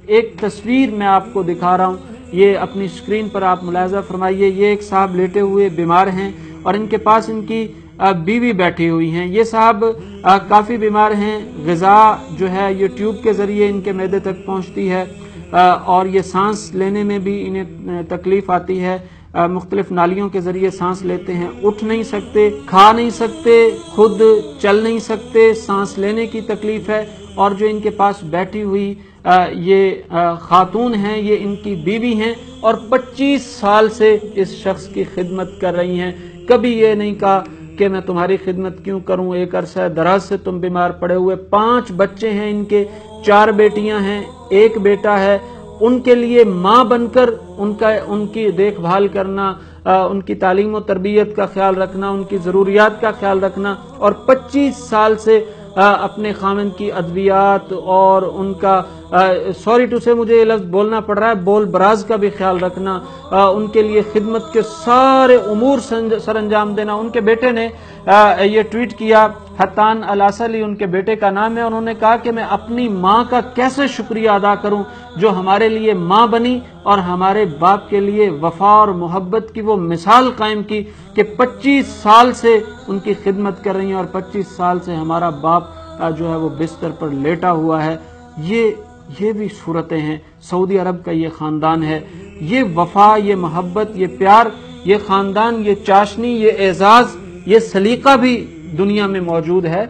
ایک تصویر میں آپ کو دکھا رہا ہوں، یہ اپنی سکرین پر آپ ملاحظہ فرمائیے. یہ ایک صاحب لیٹے ہوئے بیمار ہیں اور ان کے پاس ان کی بیوی بیٹھی ہوئی ہیں. یہ صاحب کافی بیمار ہیں، غذا جو ہے یہ ٹیوب کے ذریعے ان کے معدے تک پہنچتی ہے اور یہ سانس لینے میں بھی انہیں تکلیف آتی ہے. مختلف نالیوں کے ذریعے سانس لیتے ہیں، اٹھ نہیں سکتے، کھا نہیں سکتے، خود چل نہیں سکتے، سانس لینے کی تکلیف ہے. اور جو ان کے پاس بیٹھی ہوئی یہ خاتون ہیں، یہ ان کی بیوی ہیں اور 25 سال سے اس شخص کی خدمت کر رہی ہیں. کبھی یہ نہیں کہا کہ میں تمہاری خدمت کیوں کروں، ایک عرصہ دراز سے تم بیمار پڑے ہوئے. 5 بچے ہیں ان کے، 4 بیٹیاں ہیں، 1 بیٹا ہے. ان کے لیے ماں بن کر ان کی دیکھ بھال کرنا، ان کی تعلیم و تربیت کا خیال رکھنا، ان کی ضروریات کا خیال رکھنا، اور 25 سال سے اپنے خاوند کی ادویات اور ان کا سوری ٹو سے مجھے یہ لفظ بولنا پڑ رہا ہے، بول براز کا بھی خیال رکھنا، ان کے لیے خدمت کے سارے امور سر انجام دینا. ان کے بیٹے نے یہ ٹویٹ کیا، حتان الاصلی ان کے بیٹے کا نام ہے. انہوں نے کہا کہ میں اپنی ماں کا کیسے شکریہ ادا کروں جو ہمارے لیے ماں بنی اور ہمارے باپ کے لیے وفا اور محبت کی وہ مثال قائم کی کہ 25 سال سے ان کی خدمت کر رہی ہیں اور 25 سال سے ہمارا باپ جو ہے وہ بستر پر لیٹا ہوا ہے. یہ بھی صورتیں ہیں. سعودی عرب کا یہ خاندان ہے. یہ وفا، یہ محبت، یہ پیار، یہ خاندان، یہ چاشنی، یہ اعزاز، یہ سلیقہ بھی دنیا میں موجود ہے.